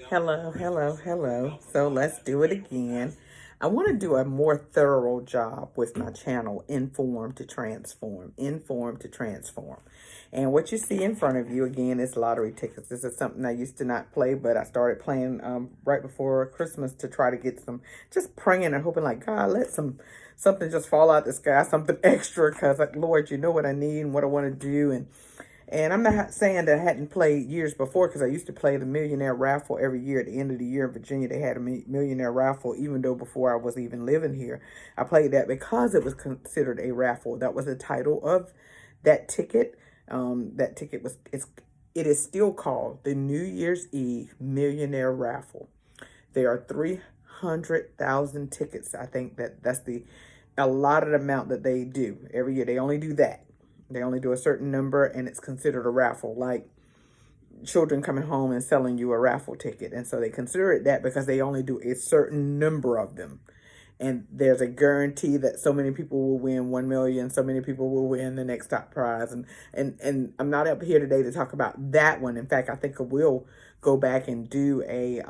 Hello, hello, hello. So let's do it again. I want to do a more thorough job with my channel, Inform to Transform. Inform to Transform. And what you see in front of you, again, is lottery tickets. This is something I used to not play, but I started playing right before Christmas to try to get some, just praying and hoping like, God, let something just fall out the sky, something extra, because like, Lord, you know what I need and what I want to do. And I'm not saying that I hadn't played years before, because I used to play the millionaire raffle every year. At the end of the year in Virginia, they had a millionaire raffle, even though before I was even living here. I played that because it was considered a raffle. That was the title of that ticket. That ticket it is still called the New Year's Eve Millionaire Raffle. There are 300,000 tickets. I think that's the allotted amount that they do every year. They only do that. They only do a certain number, and it's considered a raffle, like children coming home and selling you a raffle ticket. And so they consider it that because they only do a certain number of them. And there's a guarantee that so many people will win 1 million, so many people will win the next top prize. And I'm not up here today to talk about that one. In fact, I think I will go back and do a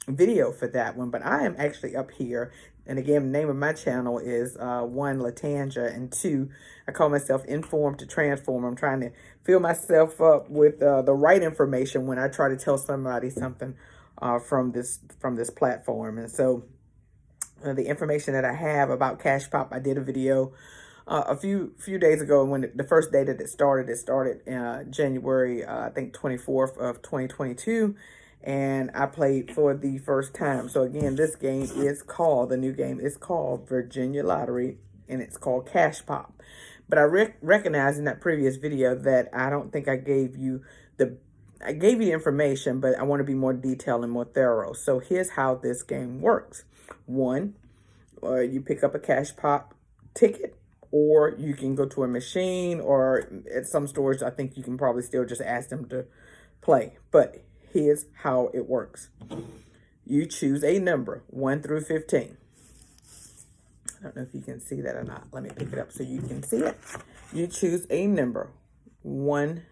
video for that one. But I am actually up here. And again, the name of my channel is 1, Latanja, and 2, I call myself Inform to Transform. I'm trying to fill myself up with the right information when I try to tell somebody something from this platform. And so the information that I have about Cash Pop, I did a video a few days ago when the first day that it started January, I think 24th of 2022. And I played for the first time. So again, this game is called, the new game is called Virginia Lottery, and it's called Cash Pop. But I recognize in that previous video that I don't think I gave you the information, but I want to be more detailed and more thorough. So here's how this game works. 1, you pick up a Cash Pop ticket, or you can go to a machine, or at some stores, I think you can probably still just ask them to play. But here's how it works. You choose a number, 1 through 15. I don't know if you can see that or not. Let me pick it up so you can see it. You choose a number, 1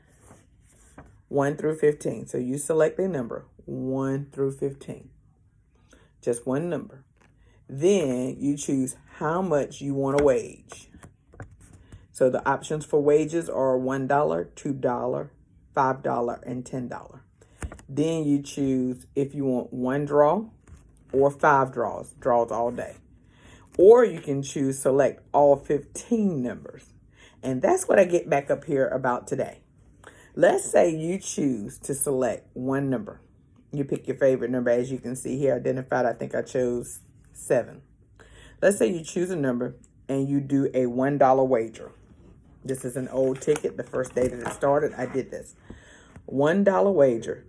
through 15. So you select a number, 1 through 15. Just one number. Then you choose how much you want to wage. So the options for wages are $1, $2, $5, and $10. Then you choose if you want 1 draw or 5 draws all day. Or you can choose select all 15 numbers. And that's what I get back up here about today. Let's say you choose to select one number. You pick your favorite number. As you can see here, identified, I think I chose 7. Let's say you choose a number and you do a $1 wager. This is an old ticket. The first day that it started, I did this. $1 wager.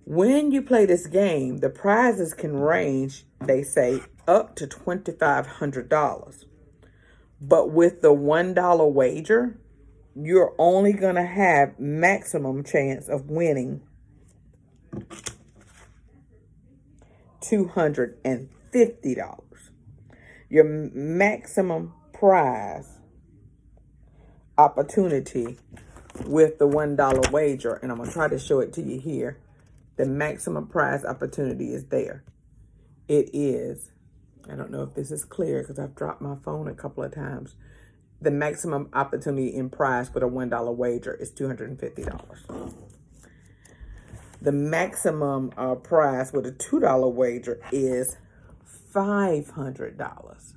When you play this game, the prizes can range, they say, up to $2,500. But with the $1 wager, you're only going to have maximum chance of winning $250. Your maximum prize opportunity with the $1 wager, and I'm going to try to show it to you here. The maximum prize opportunity is there. It is, I don't know if this is clear because I've dropped my phone a couple of times. The maximum opportunity in prize with a $1 wager is $250. The maximum prize with a $2 wager is $500.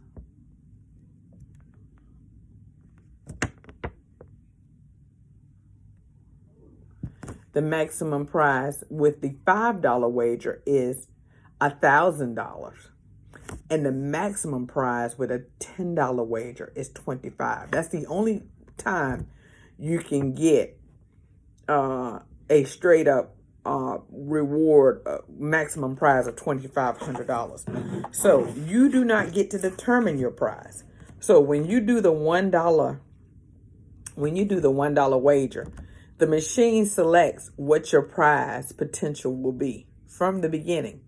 The maximum prize with the $5 wager is $1,000. And the maximum prize with a $10 wager is $25. That's the only time you can get a straight up reward maximum prize of $2,500. So you do not get to determine your prize. So when you do the $1 wager, the machine selects what your prize potential will be from the beginning.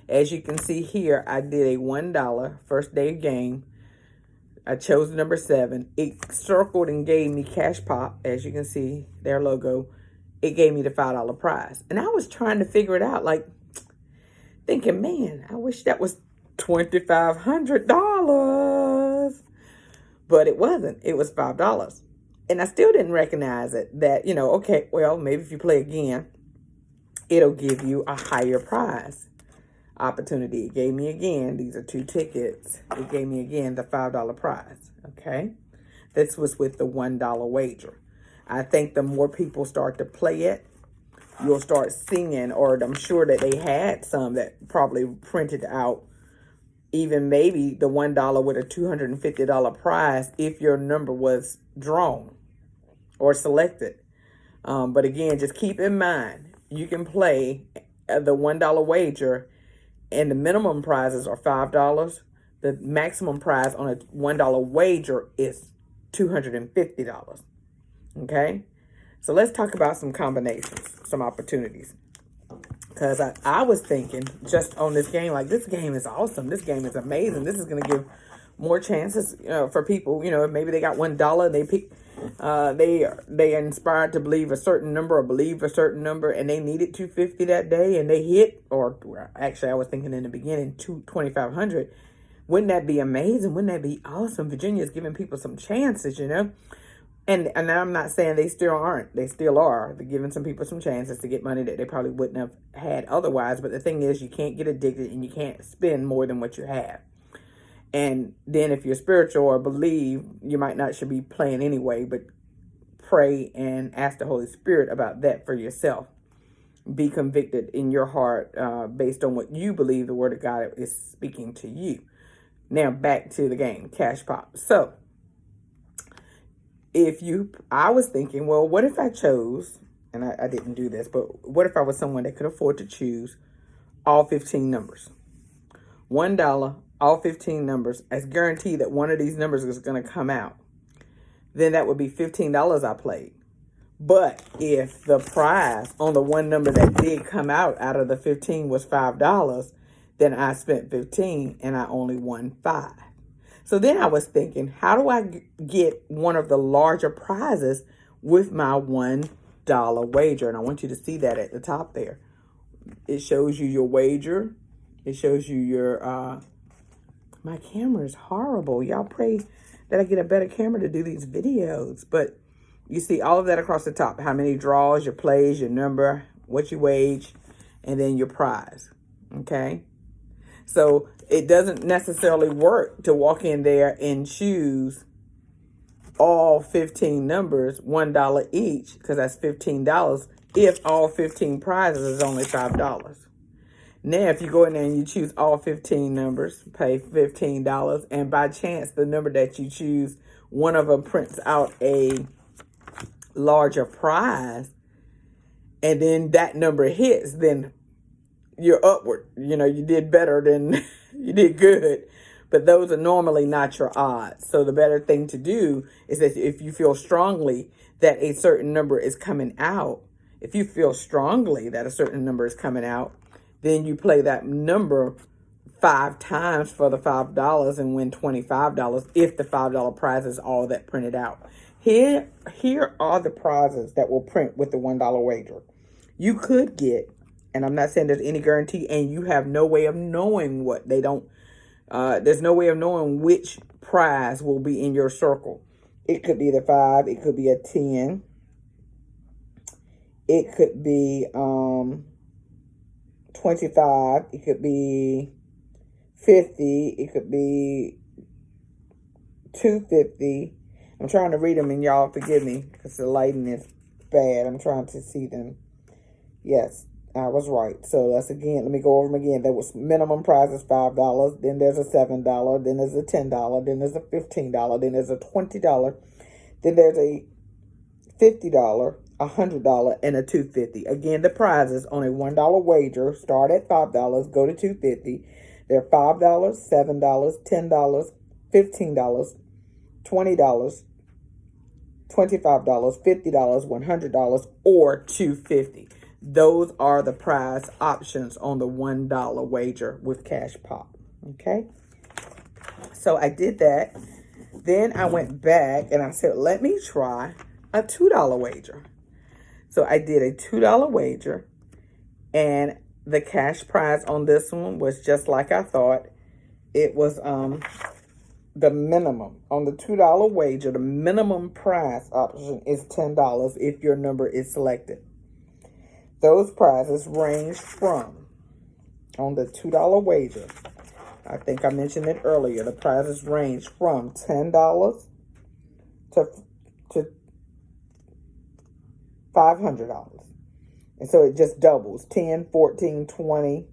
As you can see here, I did a $1 first day of game. I chose the number 7. It circled and gave me Cash Pop. As you can see, their logo. It gave me the $5 prize. And I was trying to figure it out. Like, thinking, man, I wish that was $2,500. But it wasn't. It was $5. And I still didn't recognize it that, okay, well, maybe if you play again, it'll give you a higher prize opportunity. It gave me again, these are 2 tickets. It gave me again the $5 prize. Okay. This was with the $1 wager. I think the more people start to play it, you'll start seeing, or I'm sure that they had some that probably printed out even maybe the $1 with a $250 prize if your number was drawn or selected. But again, just keep in mind, you can play the $1 wager and the minimum prizes are $5. The maximum prize on a $1 wager is $250. Okay? So let's talk about some combinations, some opportunities. Because I was thinking just on this game, like, this game is awesome. This game is amazing. This is going to give more chances for people. Maybe they got $1. They pick, they inspired to believe a certain number or believe a certain number, and they needed $250 that day, and they hit, or actually I was thinking in the beginning, $2,500. Wouldn't that be amazing? Wouldn't that be awesome? Virginia's giving people some chances, And I'm not saying they still aren't. They still are. They're giving some people some chances to get money that they probably wouldn't have had otherwise. But the thing is, you can't get addicted and you can't spend more than what you have. And then if you're spiritual or believe, you might not should be playing anyway, but pray and ask the Holy Spirit about that for yourself. Be convicted in your heart based on what you believe the Word of God is speaking to you. Now back to the game, Cash Pop. So I was thinking, well, what if I chose, and I didn't do this, but what if I was someone that could afford to choose all 15 numbers? $1, all 15 numbers, as guaranteed that one of these numbers is going to come out. Then that would be $15 I played. But if the prize on the one number that did come out of the 15 was $5, then I spent 15 and I only won 5. So then I was thinking, how do I get one of the larger prizes with my $1 wager? And I want you to see that at the top there. It shows you your wager. It shows you your, my camera is horrible. Y'all pray that I get a better camera to do these videos. But you see all of that across the top. How many draws, your plays, your number, what you wage, and then your prize. Okay? So it doesn't necessarily work to walk in there and choose all 15 numbers, $1 each, because that's $15, if all 15 prizes is only $5. Now, if you go in there and you choose all 15 numbers, pay $15, and by chance, the number that you choose, one of them prints out a larger prize, and then that number hits, then you're upward. You did better than you did good. But those are normally not your odds. So the better thing to do is that if you feel strongly that a certain number is coming out, then you play that number 5 times for the $5 and win $25 if the $5 prize is all that printed out. Here are the prizes that will print with the $1 wager. You could get, and I'm not saying there's any guarantee, and you have no way of knowing there's no way of knowing which prize will be in your circle. It could be the 5, it could be a 10, it could be 25, it could be 50, it could be 250. I'm trying to read them, and y'all forgive me because the lighting is bad. I'm trying to see them. Yes, I was right. So let me go over them again. There was minimum prize is $5. Then there's a $7. Then there's a $10. Then there's a $15. Then there's a $20. Then there's a $50, $100, and a $250. Again, the prizes on a $1 wager start at $5, go to $250. They're $5, $7, $10, $15, $20, $25, $50, $100, or $250. Those are the prize options on the $1 wager with Cash Pop. Okay. So I did that. Then I went back and I said, let me try a $2 wager. So I did a $2 wager, and the cash prize on this one was just like I thought. It was the minimum on the $2 wager. The minimum prize option is $10 if your number is selected. Those prizes range from, on the $2 wager, I think I mentioned it earlier, the prizes range from $10 to $500. And so it just doubles, 10, 14, 20,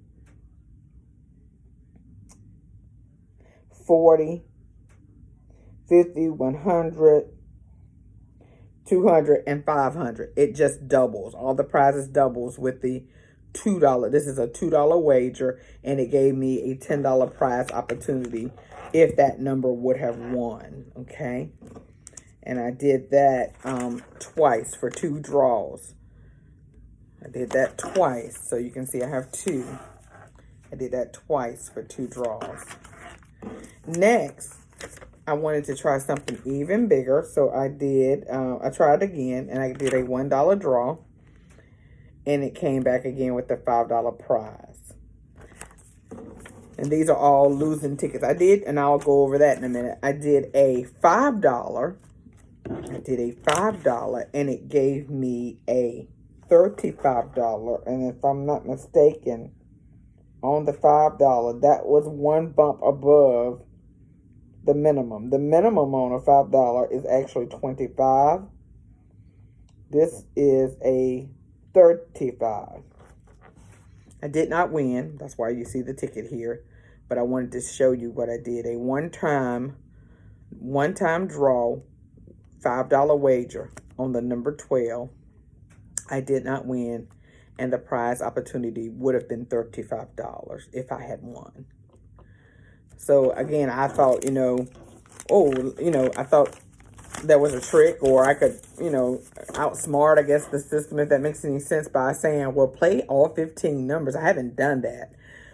40, 50, 100, 200, and 500. It just doubles. All the prizes doubles with the $2. This is a $2 wager, and it gave me a $10 prize opportunity if that number would have won, okay? And I did that twice for 2 draws. I did that twice, so you can see I have 2. I did that twice for 2 draws. Next, I wanted to try something even bigger, so I tried again, and I did a $1 draw, and it came back again with the $5 prize. And these are all losing tickets. I did, and I'll go over that in a minute. I did a $5. And it gave me a $35. And if I'm not mistaken, on the $5, that was one bump above the minimum. The minimum on a $5 is actually $25. This is a $35. I did not win. That's why you see the ticket here. But I wanted to show you what I did. A one-time draw, $5 wager on the number 12. I did not win. And the prize opportunity would have been $35 if I had won. So again, I thought, I thought there was a trick, or I could, outsmart, I guess, the system, if that makes any sense, by saying, well, play all 15 numbers. I haven't done that,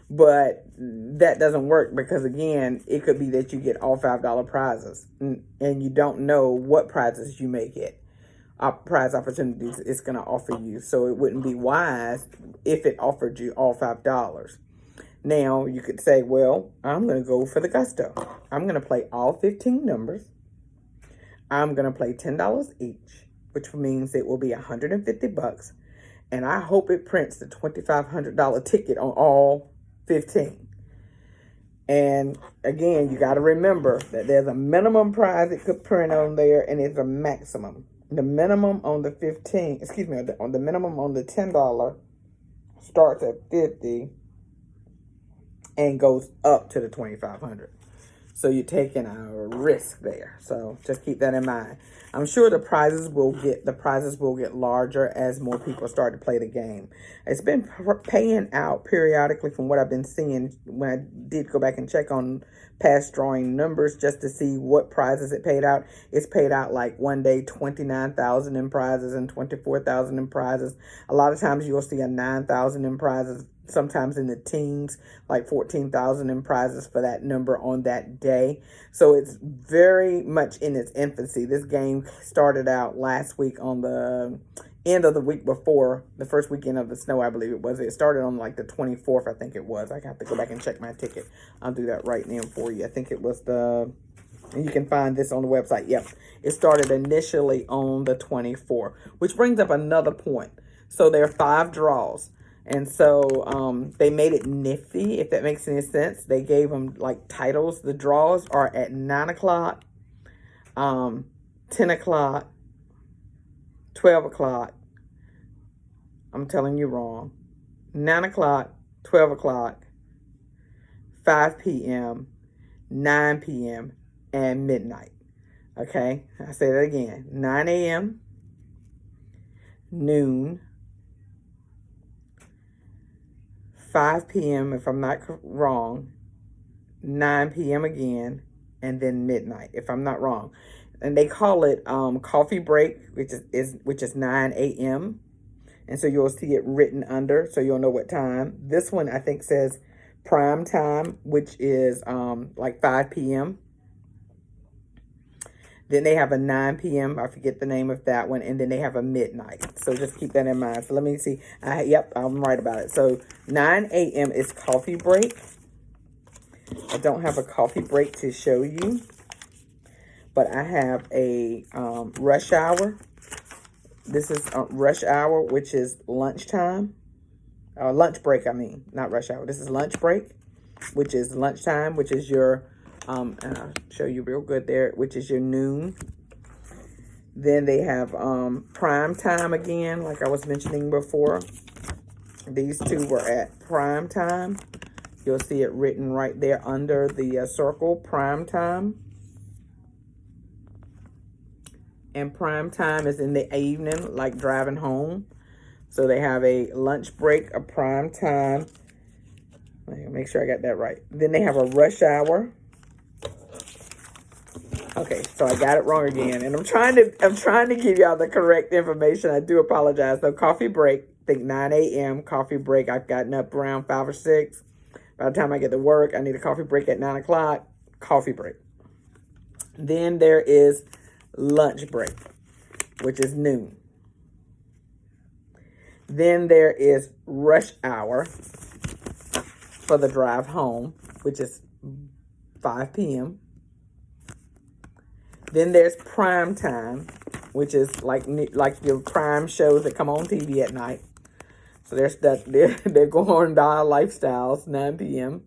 but that doesn't work because, again, it could be that you get all $5 prizes, and you don't know what prizes you may get. Prize opportunities it's going to offer you, so it wouldn't be wise if it offered you all $5. Now, you could say, well, I'm going to go for the gusto. I'm going to play all 15 numbers. I'm going to play $10 each, which means it will be $150. And I hope it prints the $2,500 ticket on all 15. And again, you got to remember that there's a minimum prize it could print on there, and it's a maximum. The minimum on the the minimum on the $10 starts at 50 and goes up to the 2,500. So you're taking a risk there. So just keep that in mind. I'm sure the prizes will get larger as more people start to play the game. It's been paying out periodically from what I've been seeing when I did go back and check on past drawing numbers just to see what prizes it paid out. It's paid out like one day 29,000 in prizes and 24,000 in prizes. A lot of times you'll see a 9,000 in prizes, sometimes in the teens, like 14,000 in prizes for that number on that day. So it's very much in its infancy. This game started out last week on the end of the week before, the first weekend of the snow, I believe it was. It started on like the 24th, I think it was. I have to go back and check my ticket. I'll do that right now for you. I think it was and you can find this on the website. Yep. It started initially on the 24th, which brings up another point. So there are 5 draws. And so they made it nifty, if that makes any sense. They gave them like titles. The draws are at 9 o'clock, 10 o'clock, 12 o'clock. I'm telling you wrong. 9 o'clock, 12 o'clock, 5 p.m., 9 p.m., and midnight. Okay? I say that again. 9 a.m., noon, 5 p.m., if I'm not wrong, 9 p.m. again, and then midnight, if I'm not wrong. And they call it coffee break, which is 9 a.m. And so you'll see it written under, so you'll know what time. This one, I think, says prime time, which is like 5 p.m. Then they have a 9 p.m. I forget the name of that one. And then they have a midnight. So just keep that in mind. So let me see. Yep, I'm right about it. So 9 a.m. is coffee break. I don't have a coffee break to show you. But I have a rush hour. This is rush hour, which is lunchtime. Lunch break, I mean. Not rush hour. This is lunch break, which is lunchtime, which is your... and I'll show you real good there, which is your noon. Then they have prime time again, like I was mentioning before. These two were at prime time. You'll see it written right there under the circle, prime time. And prime time is in the evening, like driving home. So they have a lunch break, a prime time. Make sure I got that right. Then they have a rush hour. Okay, so I got it wrong again, and I'm trying to give y'all the correct information. I do apologize. So coffee break, think 9 a.m. coffee break. I've gotten up around 5 or 6. By the time I get to work, I need a coffee break at 9 o'clock. Coffee break. Then there is lunch break, which is noon. Then there is rush hour for the drive home, which is 5 p.m. Then there's prime time, which is like your prime shows that come on TV at night. So there's that. They're going by lifestyles, 9 p.m.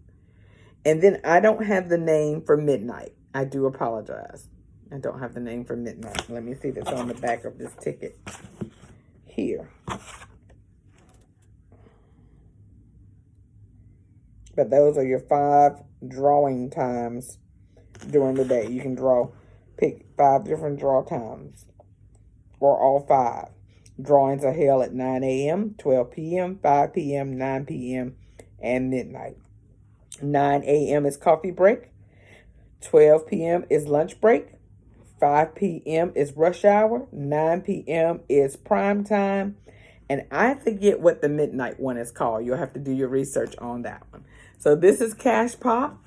And then I don't have the name for midnight. I do apologize. I don't have the name for midnight. Let me see if it's on the back of this ticket here. But those are your 5 drawing times during the day. You can pick 5 different draw times, or all 5. Drawings are held at 9 a.m., 12 p.m., 5 p.m., 9 p.m., and midnight. 9 a.m. is coffee break. 12 p.m. is lunch break. 5 p.m. is rush hour. 9 p.m. is prime time. And I forget what the midnight one is called. You'll have to do your research on that one. So this is Cash Pop.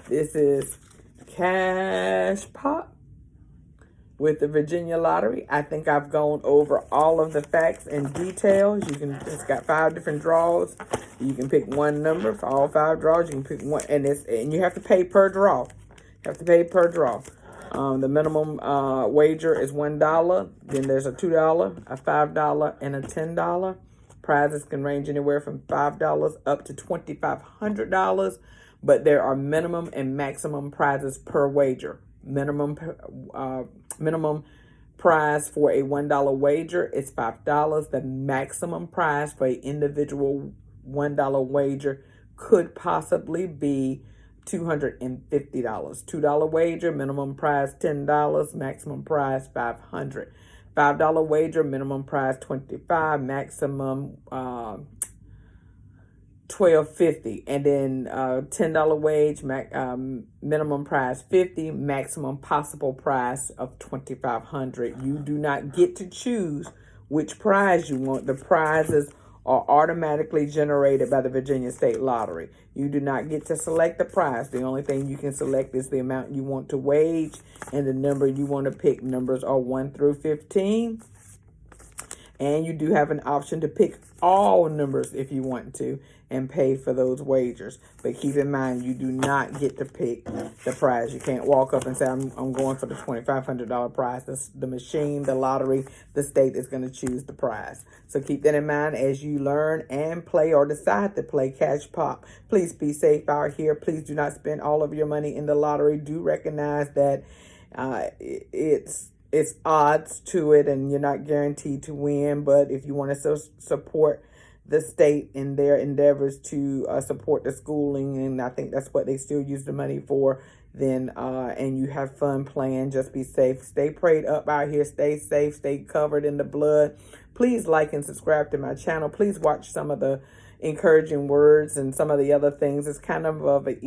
This is Cash Pop with the Virginia Lottery. I think I've gone over all of the facts and details. It's got 5 different draws. You can pick one number for all 5 draws. You can pick one, and you have to pay per draw. You have to pay per draw. The minimum wager is $1. Then there's a $2, a $5, and a $10. Prizes can range anywhere from $5 up to $2,500, but there are minimum and maximum prizes per wager. Minimum prize for a $1 wager is $5. The maximum prize for an individual $1 wager could possibly be $250. $2 wager, minimum prize $10, maximum prize $500. $5 wager, minimum prize $25, maximum $12.50, and then $10 wage, minimum prize $50, maximum possible prize of $2,500. You do not get to choose which prize you want. The prizes are automatically generated by the Virginia State Lottery. You do not get to select the prize. The only thing you can select is the amount you want to wage and the number you want to pick. Numbers are 1 through 15. And you do have an option to pick all numbers if you want to and pay for those wagers. But keep in mind, you do not get to pick the prize. You can't walk up and say, I'm going for the $2,500 prize. The machine, the lottery, the state is going to choose the prize. So keep that in mind as you learn and play or decide to play Cash Pop. Please be safe out here. Please do not spend all of your money in the lottery. Do recognize that it's odds to it and you're not guaranteed to win. But if you want to support the state in their endeavors to support the schooling, and I think that's what they still use the money for, then and you have fun playing, just be safe. Stay prayed up out here. Stay safe. Stay covered in the blood. Please like and subscribe to my channel. Please watch some of the encouraging words and some of the other things. It's kind of a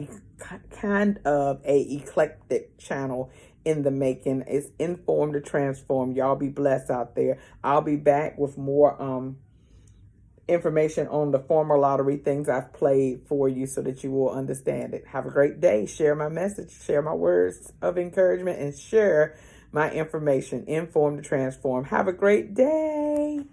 eclectic channel in the making. It's Informed to Transform. Y'all be blessed out there. I'll be back with more information on the former lottery, things I've played for you so that you will understand it. Have a great day. Share my message, share my words of encouragement, and share my information. Inform to transform. Have a great day.